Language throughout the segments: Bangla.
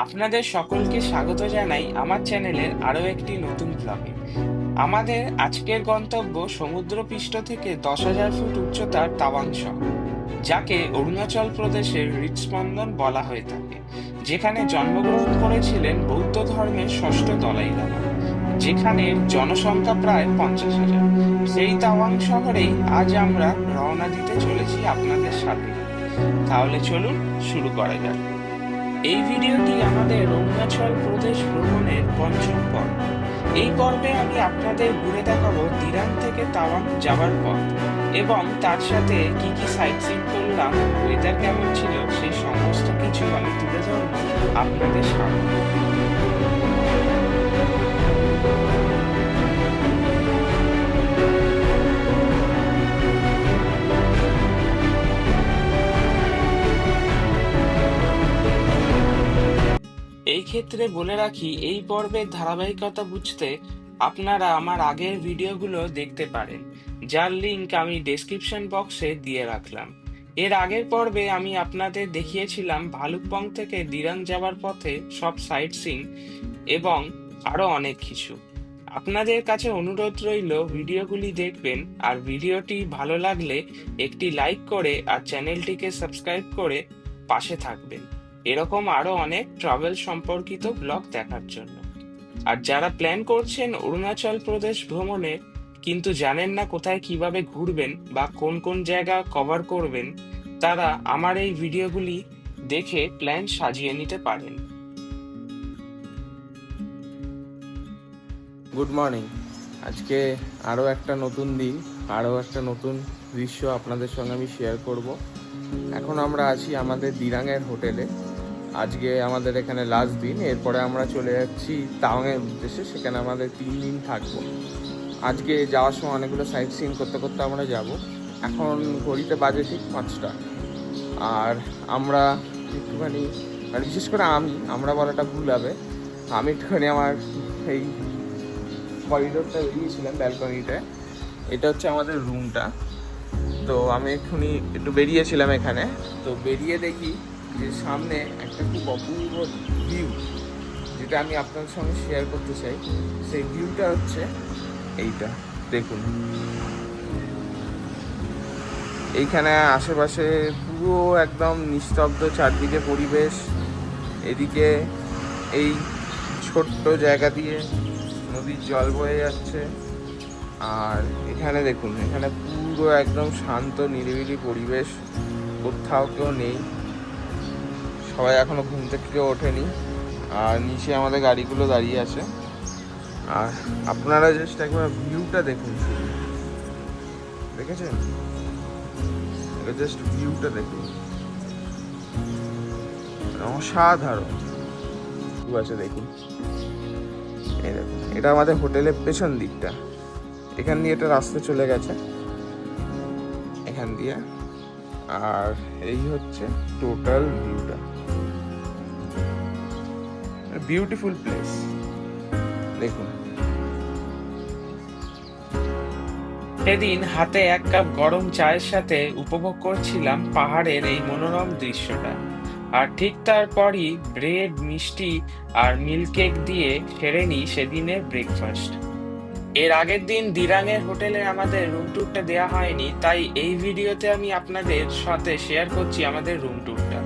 আপনাদের সকলকে স্বাগত জানাই আমার চ্যানেলের আরো একটি নতুন ব্লগে। আমাদের আজকের গন্তব্য সমুদ্রপৃষ্ঠ থেকে 10,000 ফুট উচ্চতার তাওয়াং শহর, যাকে অরুণাচল প্রদেশের হৃৎস্পন্দন বলা হয়ে থাকে, যেখানে জন্মগ্রহণ করেছিলেন বৌদ্ধ ধর্মের ষষ্ঠ দলাই লামা, যেখানে জনসংখ্যা প্রায় 50,000। সেই তাওয়াং শহরেই আজ আমরা রওনা দিতে চলেছি আপনাদের সাথে। তাহলে চলুন শুরু করা যাক। এই ভিডিওটি আমাদের অরুণাচল প্রদেশ ভ্রমণের পঞ্চম পর্ব। এই পর্বে আমি আপনাদের ঘুরে দেখাবো দিরাং থেকে তাওয়াং যাওয়ার পথ, এবং তার সাথে কি কি সাইট সিইং করলাম, ওয়েদার কেমন ছিল, সেই সমস্ত কিছু আমি তুলে ধরবো আপনাদের সামনে। এই ক্ষেত্রে বলে রাখি, এই পর্বের ধারাবাহিকতা বুঝতে আপনারা আমার আগের ভিডিওগুলো দেখতে পারেন, যার লিংক আমি ডেসক্রিপশন বক্সে দিয়ে রাখলাম। এর আগের পর্বে আমি আপনাদের দেখিয়েছিলাম ভালুকপং থেকে দিরাং যাওয়ার পথে সব সাইট সিইং এবং আরো অনেক কিছু। আপনাদের কাছে অনুরোধ রইল ভিডিওগুলি দেখবেন, আর ভিডিওটি ভালো লাগলে একটি লাইক করে আর চ্যানেলটিকে সাবস্ক্রাইব করে পাশে থাকবেন এরকম আরো অনেক ট্রাভেল সম্পর্কিত ব্লগ দেখার জন্য। আর যারা প্ল্যান করছেন অরুণাচল প্রদেশ ভ্রমণে কিন্তু জানেন না কোথায় কিভাবে ঘুরবেন বা কোন কোন জায়গা কভার করবেন, তারা আমার এই ভিডিওগুলি দেখে প্ল্যান সাজিয়ে নিতে পারেন। Good morning. আজকে আরও একটা নতুন দিন, আরও একটা নতুন দৃশ্য আপনাদের সঙ্গে আমি শেয়ার করব। এখন আমরা আছি আমাদের দিরাংয়ের হোটেলে। আজকে আমাদের এখানে লাস্ট দিন, এরপরে আমরা চলে যাচ্ছি তাওয়াংয়ের উদ্দেশ্যে, সেখানে আমাদের 3 দিন থাকবো। আজকে যাওয়ার সময় অনেকগুলো সাইট সিইং করতে করতে আমরা যাব। এখন ঘড়িতে বাজে ঠিক 5টা। আর আমরা একটুখানি, মানে বিশেষ করে আমরা বলাটা ভুল হবে, আমি একটুখানি আমার এই করিডোরটা বেরিয়েছিলাম, ব্যালকনিটায়। এটা হচ্ছে আমাদের রুমটা। তো আমি এক্ষুনি একটু বেরিয়েছিলাম এখানে, তো বেরিয়ে দেখি যে সামনে একটা খুব অপূর্ব ভিউ, যেটা আমি আপনাদের সঙ্গে শেয়ার করতে চাই। সেই ভিউটা হচ্ছে এইটা, দেখুন। এইখানে আশেপাশে পুরো একদম নিস্তব্ধ চারদিকে পরিবেশ। এদিকে এই ছোট্ট জায়গা দিয়ে নদীর জল বয়ে যাচ্ছে। আর এখানে দেখুন, এখানে পুরো একদম শান্ত নিরিবিলি পরিবেশ, কোথাও কেউ নেই, সবাই এখনো ঘুম থেকে কেউ ওঠেনি। আর নিচে আমাদের গাড়িগুলো দাঁড়িয়ে আছে। আর আপনারা জাস্ট একবার ভিউটা দেখুন, শুধু দেখেছেন? এটা জাস্ট ভিউটা দেখুন, অসাধারণ আছে। দেখুন, এই দেখুন, এটা আমাদের হোটেলের পেছন দিকটা। এখান দিয়ে একটা রাস্তা চলে গেছে, এখান দিয়ে। আর এই হচ্ছে টোটাল ভিউটা, বিউটিফুল প্লেস। দেখুন, সেদিন হাতে 1 কাপ গরম চায়ের সাথে উপভোগ করছিলাম পাহাড়ের এই মনোরম দৃশ্যটা। আর ঠিক তারপরই ব্রেড, মিষ্টি আর মিল্ক কেক দিয়ে সেরে নিই সেদিনের ব্রেকফাস্ট। এর আগের দিন দিরাংয়ের হোটেলে আমাদের রুম ট্যুরটা দেওয়া হয়নি, তাই এই ভিডিওতে আমি আপনাদের সাথে শেয়ার করছি আমাদের রুম ট্যুরটা।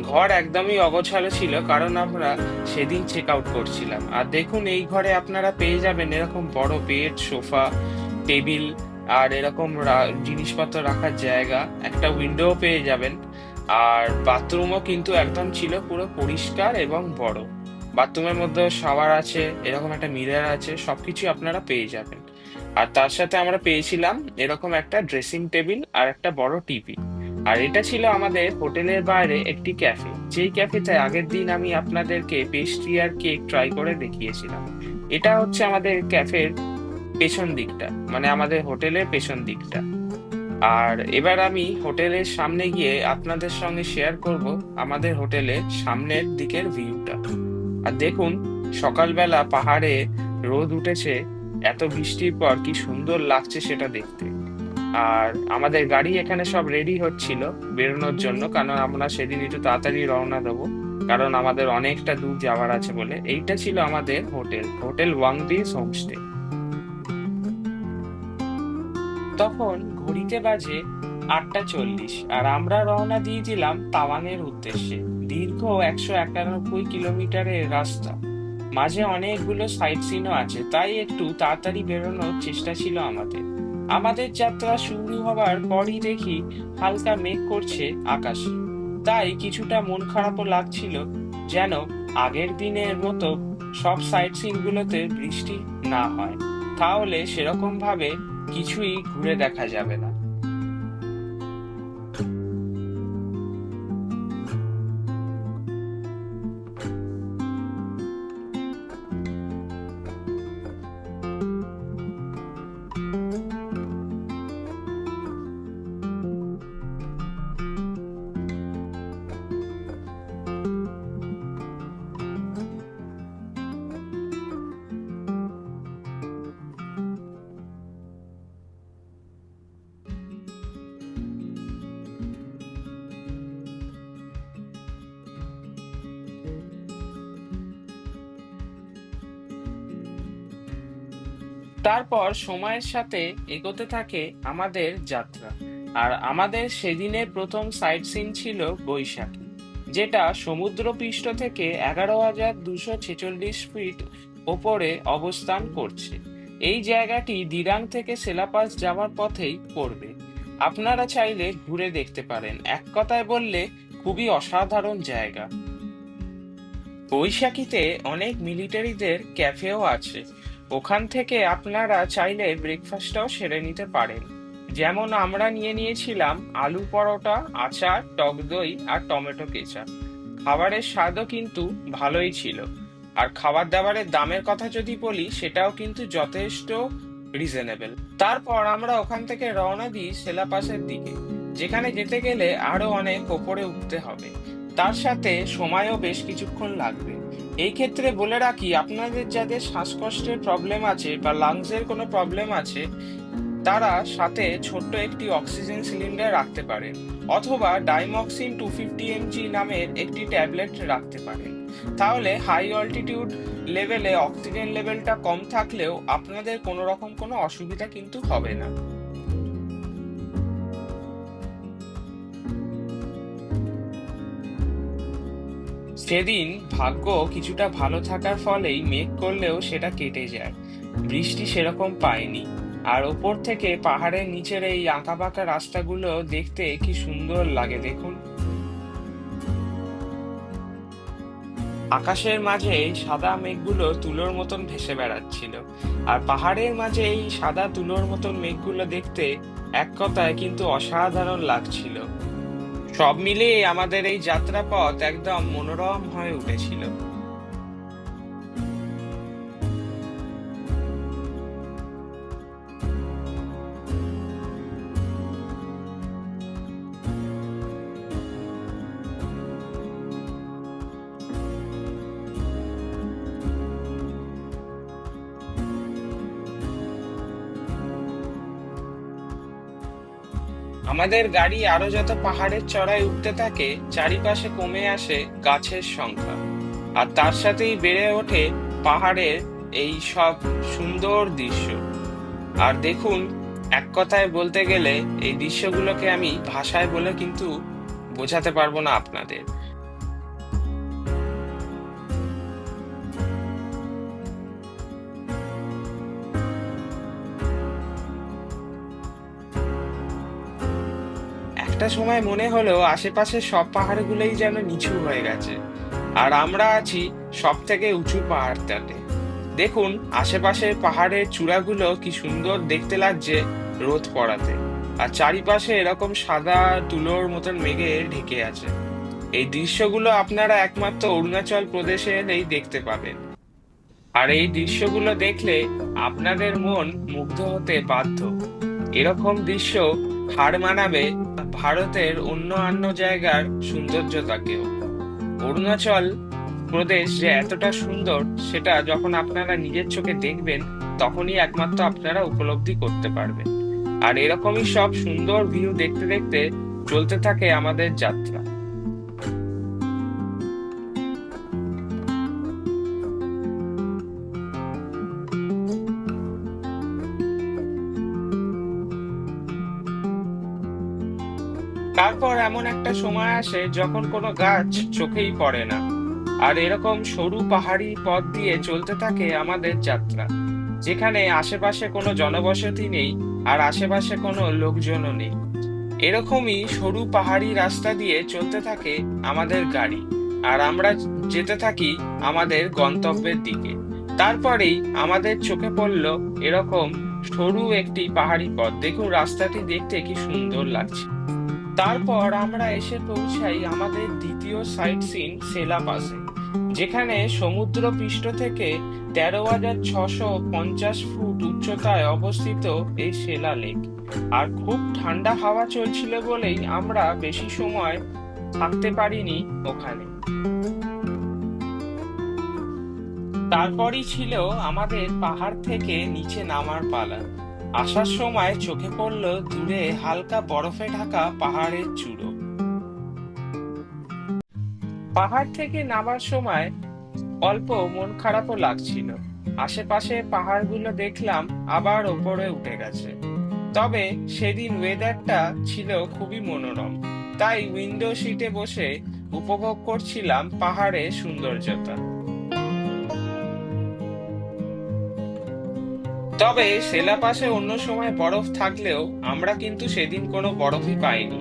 ঘর একদমই অগোছালো ছিল, কারণ আমরা সেদিন চেক আউট করছিলাম। আর দেখুন, এই ঘরে আপনারা পেয়ে যাবেন এরকম বড় বেড, সোফা, টেবিল, আর এরকম জিনিসপত্র রাখার জায়গা, একটা উইন্ডোও পেয়ে যাবেন। আর বাথরুমও কিন্তু একদম ছিল পুরো পরিষ্কার এবং বড়। বাথরুমের মধ্যে শাওয়ার আছে, এরকম একটা মিরর আছে, সবকিছু আপনারা পেয়ে যাবেন। আর তার সাথে আমরা পেয়েছিলাম এরকম একটা ড্রেসিং টেবিল আর একটা বড় টিভি। আর এটা ছিল আমাদের হোটেলের বাইরে একটি ক্যাফে, যেই ক্যাফেতে আগের দিন আমি আপনাদেরকে পেস্ট্রি আর কেক ট্রাই করে দেখিয়েছিলাম। এটা হচ্ছে আমাদের ক্যাফের পেছন দিকটা, মানে আমাদের হোটেলের পেছন দিকটা। আর এবার আমি হোটেলের সামনে গিয়ে আপনাদের সঙ্গে শেয়ার করব আমাদের হোটেলের সামনের দিকের ভিউটা। আর দেখুন, সকালবেলা পাহাড়ে রোদ উঠেছে, এত বৃষ্টির পর কি সুন্দর লাগছে সেটা দেখতে। আর আমাদের গাড়ি এখানে সব রেডি হচ্ছিল বেরোনোর জন্য, কারণ আমরা সেদিন একটু তাড়াতাড়ি রওনা দেবো। কারণ আমাদের অনেকটা দূর যাওয়ার আছে বলে। এইটা ছিল আমাদের হোটেল ওয়াংবিস হোমস্টে। তখন ঘড়িতে বাজে 8:40 আর আমরা রওনা দিয়ে দিলাম তাওয়াংয়ের উদ্দেশ্যে। দীর্ঘ 191 কিলোমিটারের রাস্তা, মাঝে অনেকগুলো সাইট সিনও আছে, তাই একটু তাড়াতাড়ি বেরোনোর চেষ্টা ছিল আমাদের। আমাদের যাত্রা শুরু হবার পরই দেখি হালকা মেঘ করছে আকাশে, তাই কিছুটা মন খারাপও লাগছিল, যেন আগের দিনের মতো সব সাইট সিন গুলোতে বৃষ্টি না হয়, তাহলে সেরকম ভাবে কিছুই ঘুরে দেখা যাবে না। তারপর সময়ের সাথে এগোতে থাকে আমাদের যাত্রা। আর আমাদের সেদিনের প্রথম সাইট সিন ছিল বৈশাখী, যেটা সমুদ্রপৃষ্ঠ থেকে 11,246 ফিট ওপরে অবস্থান করছে। এই জায়গাটি দিরাং থেকে সেলাপাস যাওয়ার পথেই পড়বে। আপনারা চাইলে ঘুরে দেখতে পারেন, এক কথায় বললে খুবই অসাধারণ জায়গা। বৈশাখীতে অনেক মিলিটারিদের ক্যাফেও আছে, ওখান থেকে আপনারা চাইলে ব্রেকফাস্টটাও সেরে নিতে পারেন। যেমন আমরা নিয়ে নিয়েছিলাম আলু পরোটা, আচার, টক দই আর টমেটো কেচাপ। খাবারের স্বাদও কিন্তু ভালোই ছিল। আর খাবার দাবারের দামের কথা যদি বলি, সেটাও কিন্তু যথেষ্ট রিজনেবল। তারপর আমরা ওখান থেকে রওনা দিই সেলাপাসের দিকে, যেখানে যেতে গেলে আরো অনেক ওপরে উঠতে হবে, তার সাথে সময়ও বেশ কিছুক্ষণ লাগবে। এই ক্ষেত্রে বলে রাখি, আপনাদের যাদের শ্বাসকষ্টের প্রবলেম আছে বা লাংসের কোনো প্রবলেম আছে, তারা সাথে ছোট্ট একটি অক্সিজেন সিলিন্ডার রাখতে পারেন, অথবা ডাইমক্সিন 250 mg নামের একটি ট্যাবলেট রাখতে পারেন। তাহলে হাই অল্টিটিউড লেভেলে অক্সিজেন লেভেলটা কম থাকলেও আপনাদের কোনো রকম কোনো অসুবিধা কিন্তু হবে না। সেদিন ভাগ্য কিছুটা ভালো থাকার ফলেই মেঘ করলেও সেটা কেটে যায়, বৃষ্টি সেরকম পায়নি। আর ওপর থেকে পাহাড়ের নিচের এই আঁকাবাঁকা রাস্তাগুলো দেখতে কি সুন্দর লাগে দেখুন। আকাশের মাঝে এই সাদা মেঘগুলো তুলোর মতন ভেসে বেড়াচ্ছিল, আর পাহাড়ের মাঝে এই সাদা তুলোর মতন মেঘগুলো দেখতে এক কথায় কিন্তু অসাধারণ লাগছিল। সব মিলিয়ে আমাদের এই যাত্রাপথ একদম মনোরম হয়ে উঠেছিল। আমাদের গাড়ি আরো যত পাহাড়ের চড়াই উঠতে থাকে, চারিপাশে কমে আসে গাছের সংখ্যা, আর তার সাথেই বেড়ে ওঠে পাহাড়ের এই সব সুন্দর দৃশ্য। আর দেখুন, এক কথায় বলতে গেলে এই দৃশ্যগুলোকে আমি ভাষায় বলে কিন্তু বোঝাতে পারবো না আপনাদের। একটা সময় মনে হলো আশেপাশের সব পাহাড়গুলোই যেন নিচু হয়ে গেছে, আর আমরা আছি সব থেকে উঁচু পাহাড়টাতে। দেখুন, আশেপাশের পাহাড়ের চূড়াগুলো কি সুন্দর দেখতে লাগছে রোদ পড়াতে, আর চারিপাশে এরকম সাদা তুলোর মতন মেঘে ঢেকে আছে। এই দৃশ্যগুলো আপনারা একমাত্র অরুণাচল প্রদেশে এলেই দেখতে পাবেন। আর এই দৃশ্যগুলো দেখলে আপনাদের মন মুগ্ধ হতে বাধ্য। এরকম দৃশ্য হার মানাবে ভারতের অন্যান্য জায়গার সৌন্দর্যতাকেও। অরুণাচল প্রদেশ যে এতটা সুন্দর, সেটা যখন আপনারা নিজের চোখে দেখবেন, তখনই একমাত্র আপনারা উপলব্ধি করতে পারবেন। আর এরকমই সব সুন্দর ভিউ দেখতে দেখতে চলতে থাকে আমাদের যাত্রা। তারপর এমন একটা সময় আসে যখন কোনো গাছ চোখেই পড়ে না, আর এরকম সরু পাহাড়ি পথ দিয়ে চলতে থাকে আমাদের যাত্রা, যেখানে আশেপাশে কোনো জনবসতি নেই আর আশেপাশে কোনো লোকজনও নেই। এরকমই সরু পাহাড়ি রাস্তা দিয়ে চলতে থাকে আমাদের গাড়ি, আর আমরা যেতে থাকি আমাদের গন্তব্যের দিকে। তারপরেই আমাদের চোখে পড়ল এরকম সরু একটি পাহাড়ি পথ। দেখুন রাস্তাটি দেখতে কি সুন্দর লাগছে। তারপর আমরা এসে পৌঁছাই আমাদের দ্বিতীয় সাইট সিন সেলা পাসে, যেখানে সমুদ্র পৃষ্ঠ থেকে 13,650 ফুট উচ্চতায় অবস্থিত এই সেলা লেক। আর খুব ঠান্ডা হাওয়া চলছিল বলেই আমরা বেশি সময় থাকতে পারিনি ওখানে। তারপরই ছিল আমাদের পাহাড় থেকে নিচে নামার পালা। আসার সময় চোখে পড়ল দূরে হালকা বরফে ঢাকা পাহাড়ের চূড়ো। পাহাড় থেকে নামার সময় অল্প মন খারাপও লাগছিল। আশেপাশে পাহাড়গুলো দেখলাম আবার ওপরে উঠে গেছে। তবে সেদিন ওয়েদারটা ছিল খুবই মনোরম, তাই উইন্ডো সিটে বসে উপভোগ করছিলাম পাহাড়ের সৌন্দর্যতা। তবে সেলাপাশে অন্য সময় বরফ থাকলেও আমরা কিন্তু সেদিন কোনো বরফই পাইনি।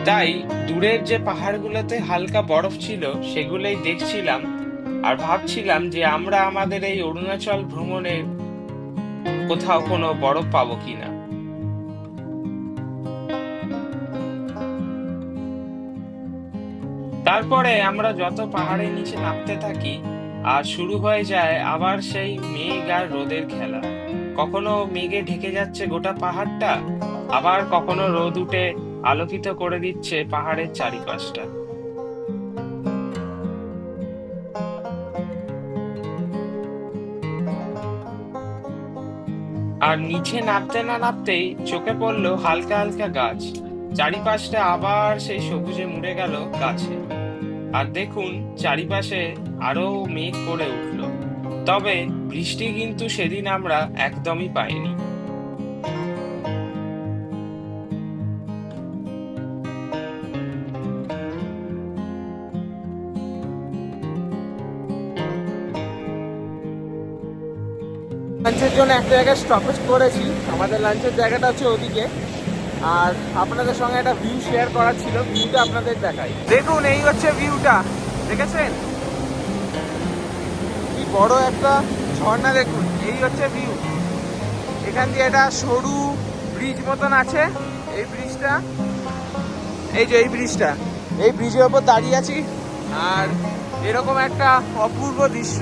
তাই দূরের যে পাহাড়গুলোতে হালকা বরফ ছিল সেগুলোই দেখছিলাম আর ভাবছিলাম যে আমরা আমাদের এই অরুণাচল ভ্রমণে কোথাও কোনো বরফ পাবো কিনা। তারপরে আমরা যত পাহাড়ের নিচে নামতে থাকি আর শুরু হয়ে যায় আবার সেই মেঘ আর রোদের খেলা। কখনো মেঘে ঢেকে যাচ্ছে গোটা পাহাড়টা, আবার কখনো রোদ উঠে আলোকিত করে দিচ্ছে পাহাড়ের চারিপাশটা। আর নিচে নামতে না নামতেই চোখে পড়লো হালকা হালকা গাছ, চারিপাশটা আবার সেই সবুজে মুড়ে গেল গাছে। আর দেখুন চারিপাশে আরো মেঘ করে উঠলো। তবে বৃষ্টি কিন্তু সেদিন আমরা একদমই পাইনি। লাঞ্চের জন্য একটা জায়গায় স্টপেজ করেছি। আমাদের লাঞ্চের জায়গাটা হচ্ছে ওদিকে, আর আপনাদের সঙ্গে একটা ভিউ শেয়ার করার ছিল। ভিউটা আপনাদের দেখাই। দেখুন এই হচ্ছে ভিউটা, দেখেছেন কি বড় একটা ঝর্ণা। দেখুন এই হচ্ছে ভিউ। এখান দিয়ে একটা সরু ব্রিজ মতন আছে। এই ব্রিজটা, এই যে এই ব্রিজটা, এই ব্রিজের ওপর দাঁড়িয়ে আছি। আর এরকম একটা অপূর্ব দৃশ্য।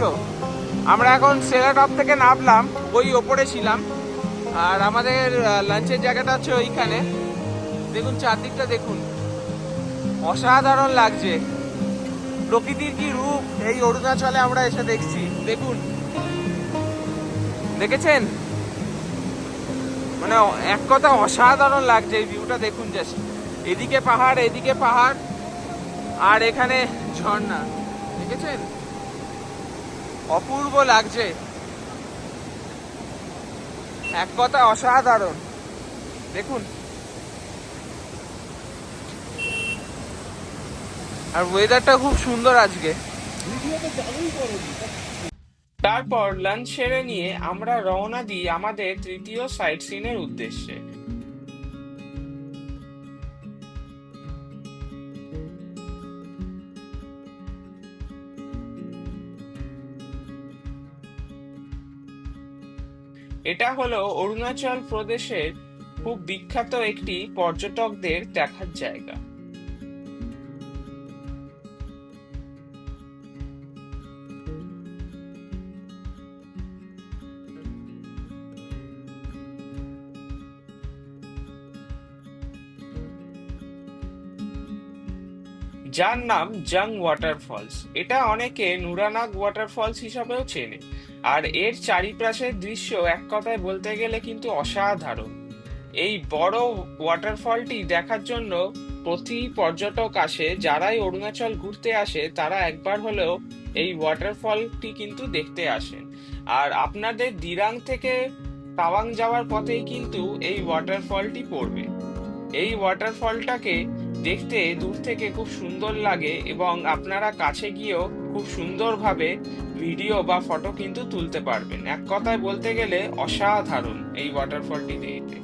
আমরা এখন সেলা টপ থেকে নামলাম, ওই ওপরে ছিলাম। আর আমাদের লাঞ্চের জায়গাটা হচ্ছে ওইখানে। দেখুন চারদিকটা দেখুন, অসাধারণ লাগছে। প্রকৃতির কি রূপ এই অরুণাচলে আমরা এসে দেখছি। দেখুন, দেখেছেন? মানে এক কথা অসাধারণ লাগছে এই ভিউটা। দেখুন জাস্ট, এদিকে পাহাড়, এদিকে পাহাড়, আর এখানে ঝর্ণা। দেখেছেন? অপূর্ব লাগছে, এক কথা অসাধারণ। দেখুন, আর ওয়েদারটা খুব সুন্দর আজকে। তারপর লাঞ্চ সেরে নিয়ে আমরা রওনা দিই আমাদের তৃতীয় সাইট সিনের উদ্দেশ্যে। এটা হলো অরুণাচল প্রদেশের খুব বিখ্যাত একটি পর্যটকদের দেখার জায়গা। যার নাম জাং ওয়াটারফলস। এটা অনেকে নুরানাগ ওয়াটারফলস হিসাবেও চেনে। আর এর চারিপাশের দৃশ্য এক কথায় বলতে গেলে কিন্তু অসাধারণ। এই বড় ওয়াটারফলটি দেখার জন্য প্রতি পর্যটক আসে, যারাই অরুণাচল ঘুরতে আসে তারা একবার হলেও এই ওয়াটারফলটি কিন্তু দেখতে আসেন। আর আপনাদের দিরাং থেকে তাওয়াং যাওয়ার পথেই কিন্তু এই ওয়াটারফলটি পড়বে। এই ওয়াটারফলটাকে দেখতে দূর থেকে খুব সুন্দর লাগে এবং আপনারা কাছে গিয়েও খুব সুন্দরভাবে ভিডিও বা ফটো কিন্তু তুলতে পারবেন। এক কথায় বলতে গেলে অসাধারণ এই ওয়াটারফলটি দেখতে।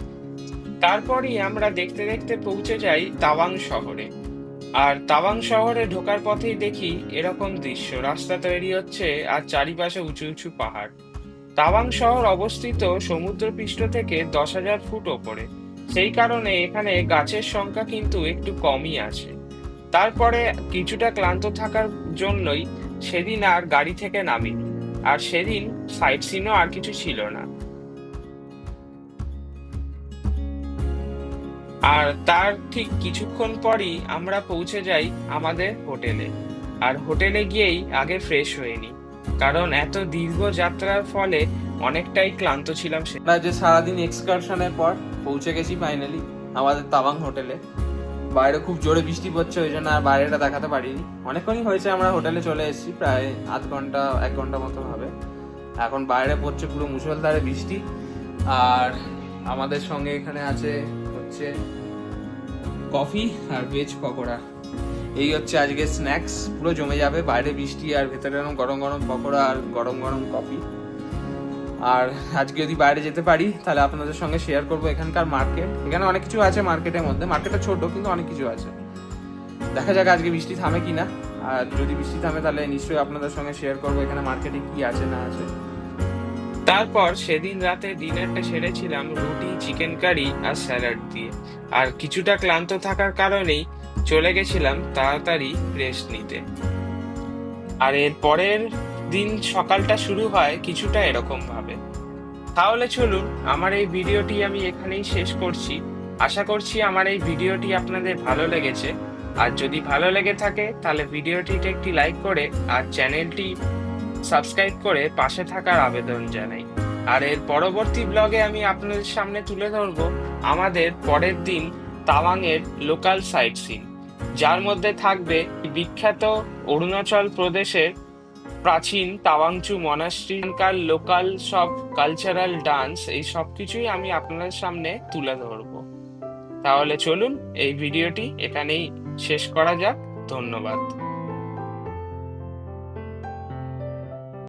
তারপরই আমরা দেখতে দেখতে পৌঁছে যাই তাওয়াং শহরে। আর তাওয়াং শহরে ঢোকার পথেই দেখি এরকম দৃশ্য, রাস্তা তৈরি হচ্ছে আর চারিপাশে উঁচু উঁচু পাহাড়। তাওয়াং শহর অবস্থিত সমুদ্রপৃষ্ঠ থেকে 10,000 ফুট ওপরে, সেই কারণে এখানে গাছের সংখ্যা কিন্তু একটু কমই আছে। তারপরে কিছুটা ক্লান্ত থাকার জন্যই সেদিন আর গাড়ি থেকে নামিনি, আর সেদিন সাইট সিনও আর কিছু ছিল না। আর তার ঠিক কিছুক্ষণ পরই আমরা পৌঁছে যাই আমাদের হোটেলে। আর হোটেলে গিয়েই আগে ফ্রেশ হয়ে নিই, কারণ এত দীর্ঘ যাত্রার ফলে অনেকটাই ক্লান্ত ছিলাম আমরা যে সারাদিন এক্সকারশনের পর পৌঁছে গেছি ফাইনালি আমাদের তাওয়াং হোটেলে। বাইরে খুব জোরে বৃষ্টি পড়ছে, ওই জন্য আর বাইরেটা দেখাতে পারিনি। অনেকক্ষণই হয়েছে আমরা হোটেলে চলে এসেছি, প্রায় আধ ঘন্টা 1 ঘন্টা মতো হবে। এখন বাইরে পড়ছে পুরো মুষলধারে বৃষ্টি। আর আমাদের সঙ্গে এখানে আছে হচ্ছে কফি আর ভেজ পকোড়া। এই হচ্ছে আজকে স্ন্যাক্স, পুরো জমে যাবে। বাইরে বৃষ্টি আর ভেতরে এরকম গরম গরম পকোড়া আর গরম গরম কফি। আর আজকে যদি বাইরে যেতে পারি তাহলে আপনাদের সঙ্গে শেয়ার করবো এখানকার মার্কেট। এখানে অনেক কিছু আছে মার্কেটের মধ্যে, মার্কেটটা ছোট কিন্তু অনেক কিছু আছে। দেখা যাক আজকে বৃষ্টি থামে কিনা। আর যদি বৃষ্টি থামে তাহলে নিশ্চয়ই আপনাদের সঙ্গে শেয়ার করবো এখানে মার্কেটে কি আছে না আছে। তারপর সেদিন রাতে ডিনারটা সেরেছিলাম রুটি, চিকেন কারি আর স্যালাড দিয়ে। আর কিছুটা ক্লান্ত থাকার কারণেই চলে গেছিলাম তাড়াতাড়ি রেস্ট নিতে। আর এর পরের দিন সকালটা শুরু হয় কিছুটা এরকম ভাবে। তাহলে চলুন, আমার এই ভিডিওটি আমি এখানেই শেষ করছি। আশা করছি আমার এই ভিডিওটি আপনাদের ভালো লেগেছে। আর যদি ভালো লেগে থাকে তাহলে ভিডিওটিতে একটি লাইক করে আর চ্যানেলটি সাবস্ক্রাইব করে পাশে থাকার আবেদন জানাই। আর এর পরবর্তী ব্লগে আমি আপনাদের সামনে তুলে ধরবো আমাদের পরের দিন তাওয়াংয়ের লোকাল সাইট সিন, যার মধ্যে থাকবে বিখ্যাত অরুণাচল প্রদেশের প্রাচীন তাওয়াংচু মনাস্ট্রিকার লোকাল সব কালচারাল ডান্স। এই সব কিছুই আমি আপনাদের সামনে তুলে ধরবো। তাহলে চলুন এই ভিডিওটি এখানেই শেষ করা যাক। ধন্যবাদ।